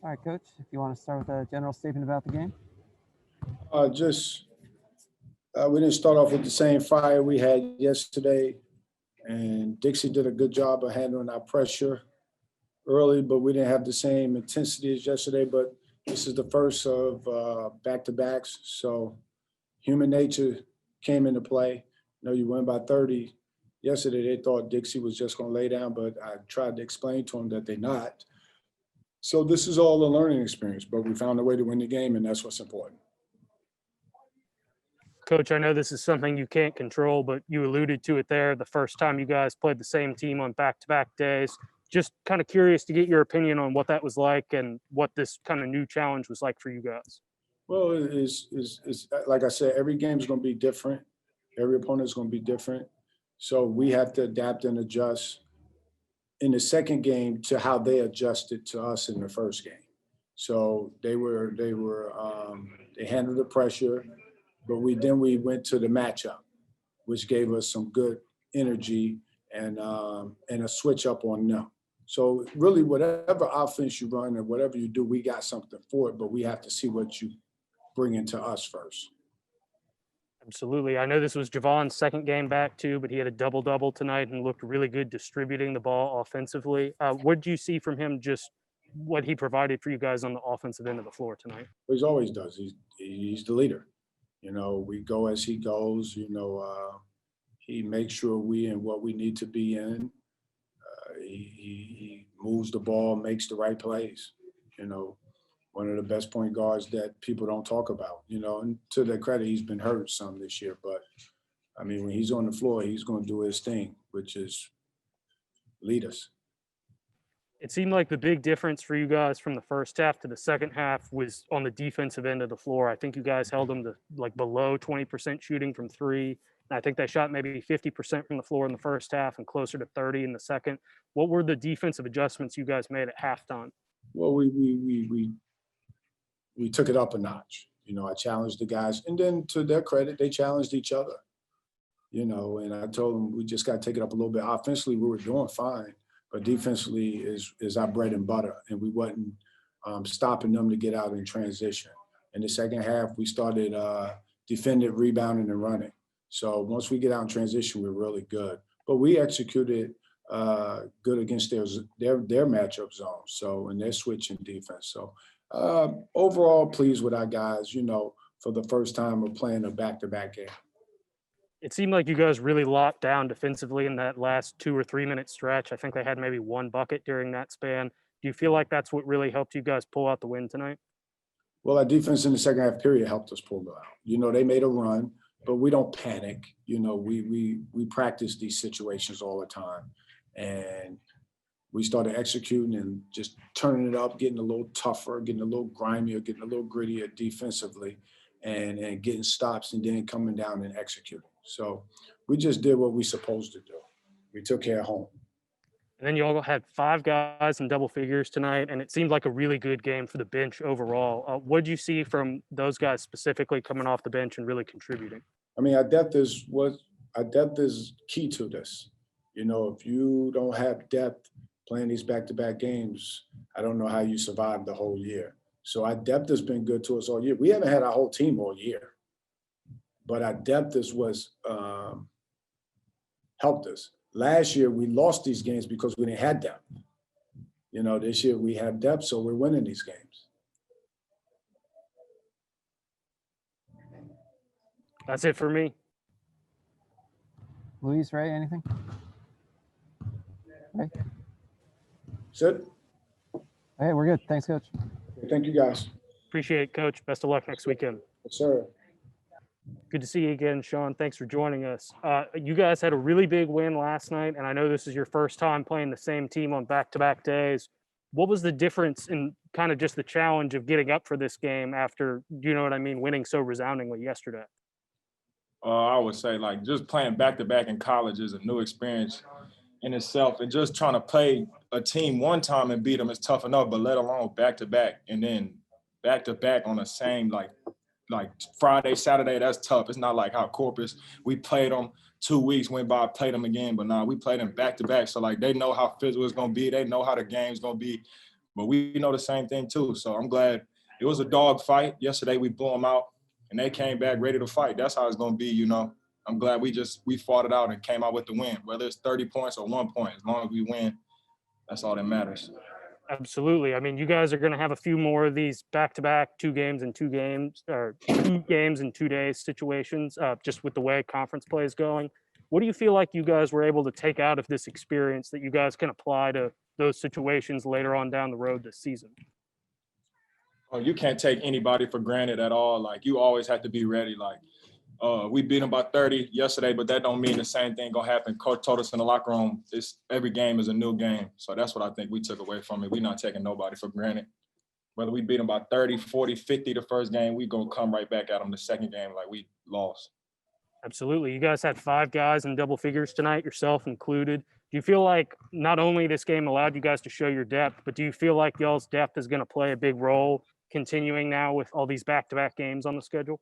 All right, Coach, if you want to start with a general statement about the game. Just we didn't start off with the same fire we had yesterday, and Dixie did a good job of handling our pressure early, but we didn't have the same intensity as yesterday. But this is the first of back-to-backs, so human nature came into play. You know, you win by 30. Yesterday, they thought Dixie was just going to lay down, but I tried to explain to them that they're not. So this is all a learning experience, but we found a way to win the game, and that's what's important. Coach, I know this is something you can't control, but you alluded to it there the first time you guys played the same team on back-to-back days. Just kind of curious to get your opinion on what that was like and what this kind of new challenge was like for you guys. Well, it's like I said, every game is going to be different. Every opponent is going to be different. So we have to adapt and adjust in the second game to how they adjusted to us in the first game. So they handled the pressure, but we went to the matchup, which gave us some good energy and a switch up on them. So really, whatever offense you run and whatever you do, we got something for it, but we have to see what you bring into us first. Absolutely. I know this was Javon's second game back too, but he had a double-double tonight and looked really good distributing the ball offensively. What do you see from him, just what he provided for you guys on the offensive end of the floor tonight? He always does. He's the leader. You know, we go as he goes. You know, he makes sure we in what we need to be in. He moves the ball, makes the right plays. You know, one of the best point guards that people don't talk about. You know, and to their credit, he's been hurt some this year. But, I mean, when he's on the floor, he's going to do his thing, which is lead us. It seemed like the big difference for you guys from the first half to the second half was on the defensive end of the floor. I think you guys held them to like below 20% shooting from three. And I think they shot maybe 50% from the floor in the first half and closer to 30 in the second. What were the defensive adjustments you guys made at halftime? Well, we took it up a notch. You know, I challenged the guys, and then to their credit, they challenged each other. You know, and I told them we just got to take it up a little bit. Offensively, we were doing fine, but defensively is our bread and butter, and we wasn't stopping them to get out in transition. In the second half, we started defending, rebounding, and running. So once we get out in transition, we're really good. But we executed good against their matchup zone. So and their switching defense. So overall, pleased with our guys. You know, for the first time we're playing a back-to-back game. It seemed like you guys really locked down defensively in that last 2 or 3 minute stretch. I think they had maybe one bucket during that span. Do you feel like that's what really helped you guys pull out the win tonight? Well, our defense in the second half period helped us pull it out. You know, they made a run, but we don't panic. You know, we practice these situations all the time. And we started executing and just turning it up, getting a little tougher, getting a little grimier, getting a little grittier defensively, and getting stops and then coming down and executing. So we just did what we supposed to do. We took care of home. And then you all had 5 guys in double figures tonight, and it seemed like a really good game for the bench overall. What did you see from those guys specifically coming off the bench and really contributing? I mean, our depth is key to this. You know, if you don't have depth playing these back-to-back games, I don't know how you survive the whole year. So our depth has been good to us all year. We haven't had our whole team all year, but our depth is what's helped us. Last year, we lost these games because we didn't have depth. You know, this year we have depth, so we're winning these games. That's it for me. Luis, Ray, anything? Ray? That's it. Hey, we're good. Thanks, Coach. Thank you, guys. Appreciate it, Coach. Best of luck next weekend. Yes, sir. Good to see you again, Sean. Thanks for joining us. You guys had a really big win last night, and I know this is your first time playing the same team on back-to-back days. What was the difference in kind of just the challenge of getting up for this game after, you know what I mean, winning so resoundingly yesterday? I would say, like, just playing back-to-back in college is a new experience in itself. And just trying to play a team one time and beat them is tough enough, but let alone back-to-back and then back-to-back on the same, like Friday, Saturday, that's tough. It's not like how Corpus, we played them 2 weeks, went by, played them again. But now we played them back-to-back. So, like, they know how physical it's going to be. They know how the game's going to be. But we know the same thing too. So I'm glad it was a dog fight. Yesterday we blew them out and they came back ready to fight. That's how it's gonna be, you know. I'm glad we fought it out and came out with the win, whether it's 30 points or 1 point. As long as we win, that's all that matters. Absolutely. I mean, you guys are going to have a few more of these back-to-back 2 games in 2 games or 2 games in 2 days situations, just with the way conference play is going. What do you feel like you guys were able to take out of this experience that you guys can apply to those situations later on down the road this season? Oh, you can't take anybody for granted at all. Like, you always have to be ready. Like, we beat them by 30 yesterday, but that don't mean the same thing gonna happen. Coach told us in the locker room, every game is a new game. So that's what I think we took away from it. We're not taking nobody for granted. Whether we beat them by 30, 40, 50 the first game, we gonna come right back at them the second game like we lost. Absolutely. You guys had 5 guys in double figures tonight, yourself included. Do you feel like not only this game allowed you guys to show your depth, but do you feel like y'all's depth is going to play a big role continuing now with all these back-to-back games on the schedule?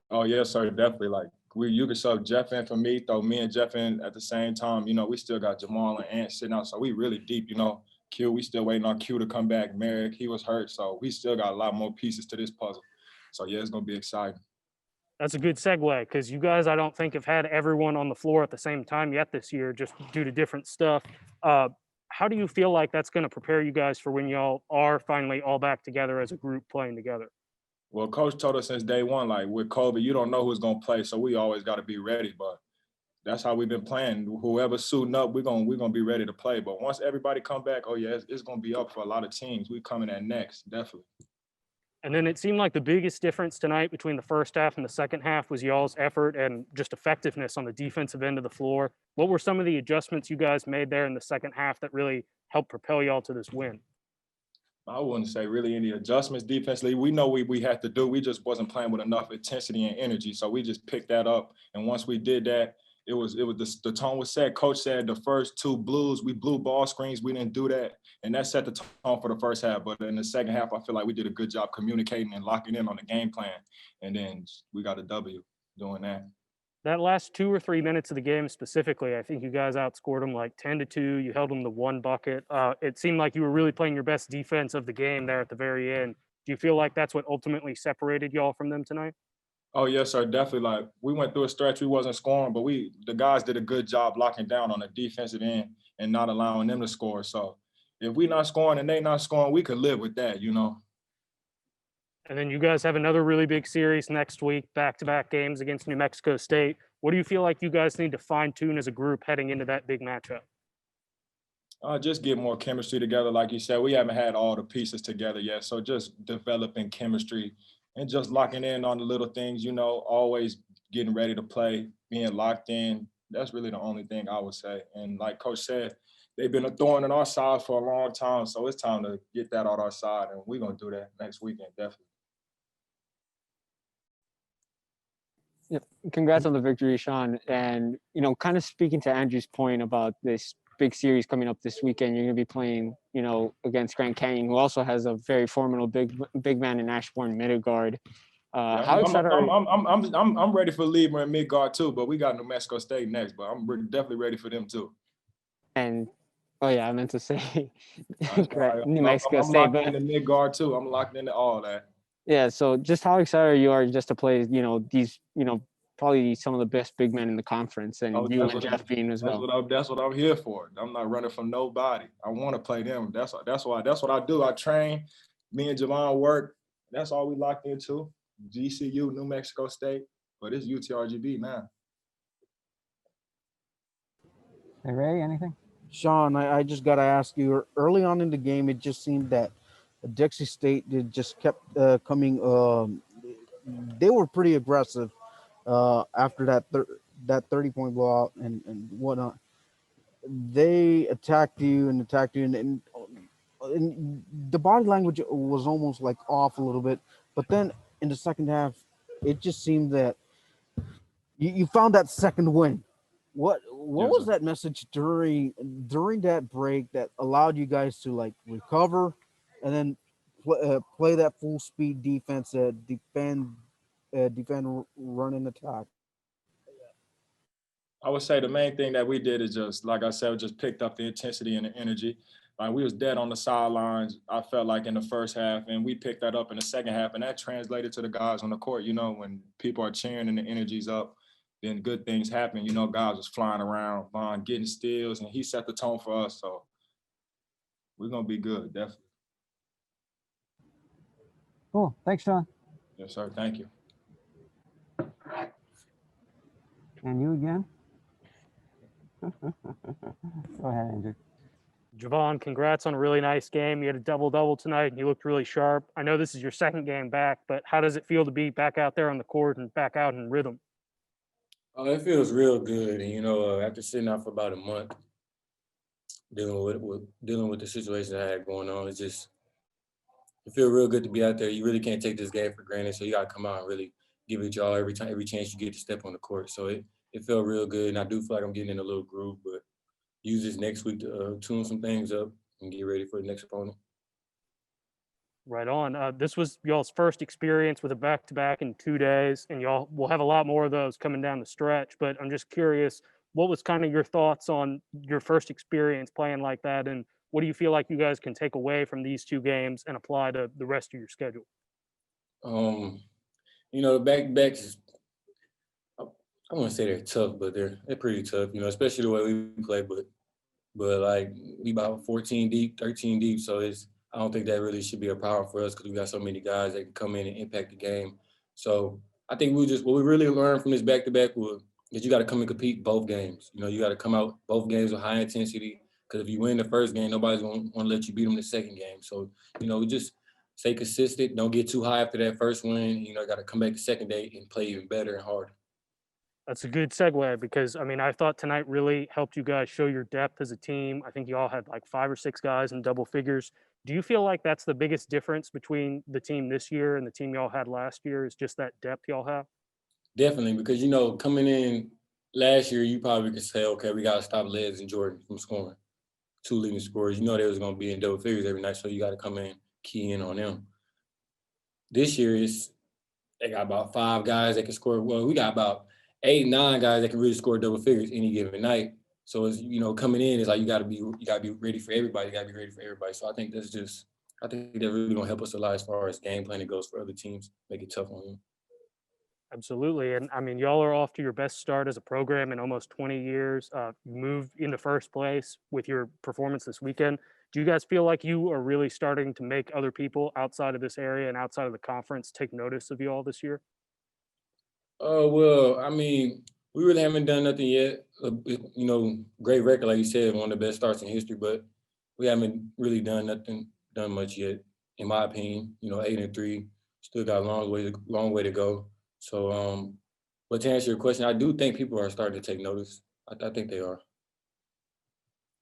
Oh, yes, sir, definitely. Like, you could sub Jeff in for me, throw me and Jeff in at the same time. You know, we still got Jamal and Ant sitting out, so we really deep, you know. Q, we still waiting on Q to come back. Merrick, he was hurt, so we still got a lot more pieces to this puzzle. So, yeah, it's going to be exciting. That's a good segue because you guys, I don't think, have had everyone on the floor at the same time yet this year, just due to different stuff. How do you feel like that's going to prepare you guys for when y'all are finally all back together as a group playing together? Well, Coach told us since day one, like, with COVID, you don't know who's going to play, so we always got to be ready. But that's how we've been playing. Whoever's suiting up, we're gonna be ready to play. But once everybody come back, oh, yeah, it's going to be up for a lot of teams. We coming at next, definitely. And then it seemed like the biggest difference tonight between the first half and the second half was y'all's effort and just effectiveness on the defensive end of the floor. What were some of the adjustments you guys made there in the second half that really helped propel y'all to this win? I wouldn't say really any adjustments defensively. We know we had to do. We just wasn't playing with enough intensity and energy. So we just picked that up. And once we did that, the tone was set. Coach said the first 2 blues, we blew ball screens. We didn't do that. And that set the tone for the first half. But in the second half, I feel like we did a good job communicating and locking in on the game plan. And then we got a W doing that. That last 2 or 3 minutes of the game specifically, I think you guys outscored them like 10-2. You held them to 1 bucket. It seemed like you were really playing your best defense of the game there at the very end. Do you feel like that's what ultimately separated y'all from them tonight? Oh, yes, sir, definitely. Like, we went through a stretch, we wasn't scoring, but the guys did a good job locking down on the defensive end and not allowing them to score. So if we not scoring and they not scoring, we could live with that, you know. And then you guys have another really big series next week, back-to-back games against New Mexico State. What do you feel like you guys need to fine-tune as a group heading into that big matchup? Just get more chemistry together. Like you said, we haven't had all the pieces together yet. So just developing chemistry and just locking in on the little things, you know, always getting ready to play, being locked in. That's really the only thing I would say. And like Coach said, they've been a thorn in our side for a long time. So it's time to get that on our side. And we're going to do that next weekend, definitely. Yep. Congrats on the victory, Sean. And, you know, kind of speaking to Andrew's point about this big series coming up this weekend, you're going to be playing, you know, against Grand Canyon, who also has a very formidable big man in Ashbourne middle guard. How excited are you? I'm ready for Levi and mid guard too, but we got New Mexico State next. But I'm definitely ready for them too. And oh yeah, I meant to say New Mexico State, locked but in the mid guard too. I'm locked into all that. Yeah, so just how excited you are just to play, you know, these, you know, probably some of the best big men in the conference, and you and Jeff being as well. That's what I'm here for. I'm not running from nobody. I want to play them. That's what I do. I train. Me and Javon work. That's all we locked into. GCU, New Mexico State, but it's UTRGV now. Hey, Ray, anything? Sean, I just got to ask you, early on in the game, it just seemed that Dixie State just kept coming. They were pretty aggressive after that 30-point blowout and whatnot. They attacked you, and the body language was almost like off a little bit. But then in the second half, it just seemed that you found that second win. What was that message during that break that allowed you guys to like recover and then play that full speed defense, defend, run and attack? I would say the main thing that we did is just, like I said, just picked up the intensity and the energy. Like we was dead on the sidelines, I felt like in the first half, and we picked that up in the second half, and that translated to the guys on the court. You know, when people are cheering and the energy's up, then good things happen. You know, guys was flying around, Vaughn getting steals, and he set the tone for us. So we're gonna be good, definitely. Cool. Thanks, Sean. Yes, sir. Thank you. And you again? Go ahead, Andrew. Javon, congrats on a really nice game. You had a double-double tonight, and you looked really sharp. I know this is your second game back, but how does it feel to be back out there on the court and back out in rhythm? It feels real good, and after sitting out for about a month, dealing with the situation I had going on, it feels real good to be out there. You really can't take this game for granted, so you gotta come out and really give it y'all every chance you get to step on the court. So it felt real good, and I do feel like I'm getting in a little groove, but use this next week to tune some things up and get ready for the next opponent. Right on. This was y'all's first experience with a back-to-back in 2 days, and y'all will have a lot more of those coming down the stretch. But I'm just curious, what was kind of your thoughts on your first experience playing like that, and what do you feel like you guys can take away from these 2 games and apply to the rest of your schedule? The back-to-backs, I wouldn't say they're tough, but they're pretty tough, especially the way we play. But like we about 14 deep, 13 deep, so I don't think that really should be a problem for us because we got so many guys that can come in and impact the game. So I think what we really learned from this back-to-back was that you got to come and compete both games. You got to come out both games with high intensity because if you win the first game, nobody's going to want to let you beat them the second game. So, we just stay consistent. Don't get too high after that first win. Got to come back the second day and play even better and harder. That's a good segue because, I thought tonight really helped you guys show your depth as a team. I think you all had like 5 or 6 guys in double figures. Do you feel like that's the biggest difference between the team this year and the team y'all had last year is just that depth y'all have? Definitely, because, coming in last year, you probably could say, okay, we got to stop Leds and Jordan from scoring. 2 leading scorers. They was going to be in double figures every night, so you got to come in, key in on them. This year, they got about 5 guys that can score. Well, we got about 8, 9 guys that can really score double figures any given night. So it's coming in, it's like you gotta be ready for everybody. You gotta be ready for everybody. So I think that's really gonna help us a lot as far as game planning goes for other teams, make it tough on them. Absolutely. And y'all are off to your best start as a program in almost 20 years. You moved into first place with your performance this weekend. Do you guys feel like you are really starting to make other people outside of this area and outside of the conference take notice of you all this year? Well, we really haven't done nothing yet. Great record, like you said, one of the best starts in history, but we haven't really done much yet, in my opinion. 8-3, still got a long way to go. So, but to answer your question, I do think people are starting to take notice. I think they are.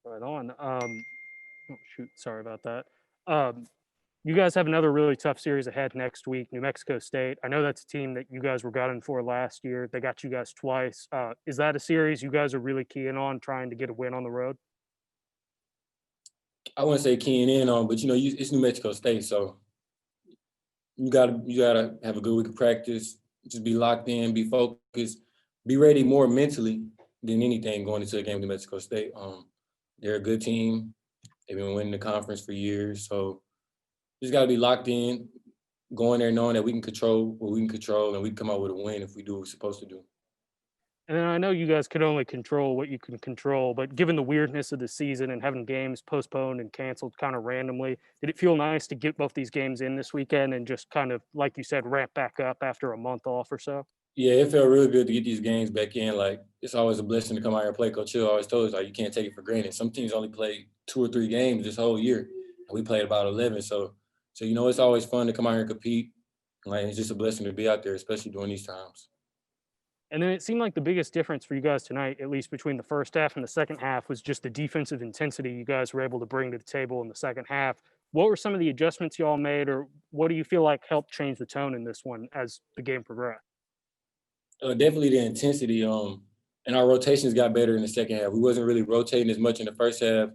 Right on. Oh, shoot. Sorry about that. You guys have another really tough series ahead next week, New Mexico State. I know that's a team that you guys were gunning for last year. They got you guys twice. Is that a series you guys are really keying on, trying to get a win on the road? I wouldn't say keying in on, but it's New Mexico State, so you gotta have a good week of practice. Just be locked in, be focused, be ready more mentally than anything going into a game with New Mexico State. They're a good team. They've been winning the conference for years, so just gotta be locked in, going there knowing that we can control what we can control, and we can come out with a win if we do what we're supposed to do. And then I know you guys can only control what you can control, but given the weirdness of the season and having games postponed and canceled kind of randomly, did it feel nice to get both these games in this weekend and just kind of, like you said, ramp back up after a month off or so? Yeah, it felt really good to get these games back in. Like, it's always a blessing to come out here and play. Coach Hill always told us, like, you can't take it for granted. Some teams only play 2 or 3 games this whole year, and we played about 11. So it's always fun to come out here and compete. Like, it's just a blessing to be out there, especially during these times. And then it seemed like the biggest difference for you guys tonight, at least between the first half and the second half, was just the defensive intensity you guys were able to bring to the table in the second half. What were some of the adjustments y'all made, or what do you feel like helped change the tone in this one as the game progressed? Definitely the intensity. And our rotations got better in the second half. We wasn't really rotating as much in the first half,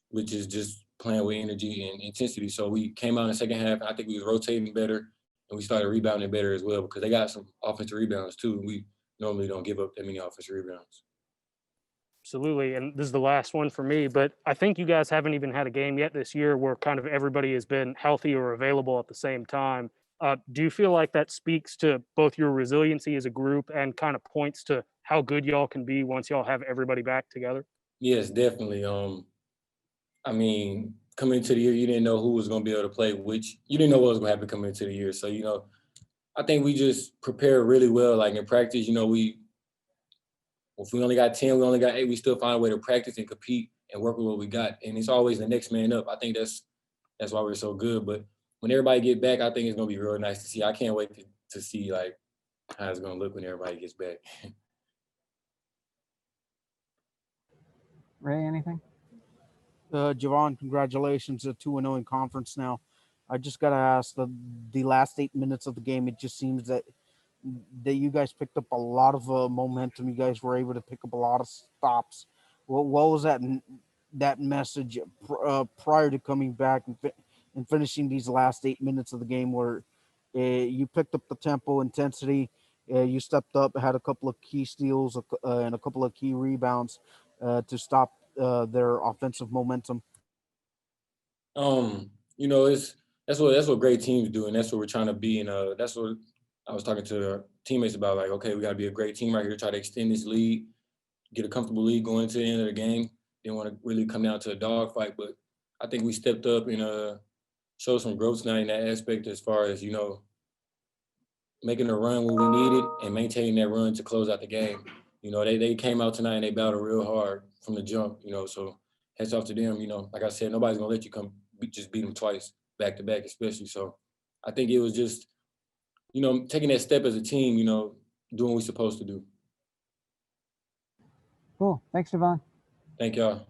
which is just playing with energy and intensity. So we came out in the second half, and I think we was rotating better, and we started rebounding better as well because they got some offensive rebounds too. We normally don't give up that many offensive rebounds. Absolutely. And this is the last one for me, but I think you guys haven't even had a game yet this year where kind of everybody has been healthy or available at the same time. Do you feel like that speaks to both your resiliency as a group and kind of points to how good y'all can be once y'all have everybody back together? Yes, definitely. I mean, coming into the year, you didn't know who was going to be able to play, which you didn't know what was going to happen coming into the year. So, I think we just prepared really well. Like in practice, if we only got 10, we only got 8, we still find a way to practice and compete and work with what we got. And it's always the next man up. I think that's why we're so good. But when everybody get back, I think it's going to be real nice to see. I can't wait to see like how it's going to look when everybody gets back. Ray, anything? Javon, congratulations, 2-0 in conference now. I just got to ask, the last 8 minutes of the game, it just seems that you guys picked up a lot of momentum. You guys were able to pick up a lot of stops. What was that message prior to coming back and finishing these last 8 minutes of the game where you picked up the tempo, intensity, you stepped up, had a couple of key steals and a couple of key rebounds to stop their offensive momentum? That's what great teams do, and that's what we're trying to be. And that's what I was talking to our teammates about. Like, okay, we got to be a great team right here. Try to extend this lead, get a comfortable lead going into the end of the game. Didn't want to really come down to a dogfight, but I think we stepped up and showed some growth tonight in that aspect as far as making a run when we needed and maintaining that run to close out the game. They came out tonight and they battled real hard from the jump. So hats off to them. Like I said, nobody's gonna let you just beat them twice back to back, especially. So I think it was just taking that step as a team. Doing what we're supposed to do. Cool. Thanks, Javon. Thank y'all.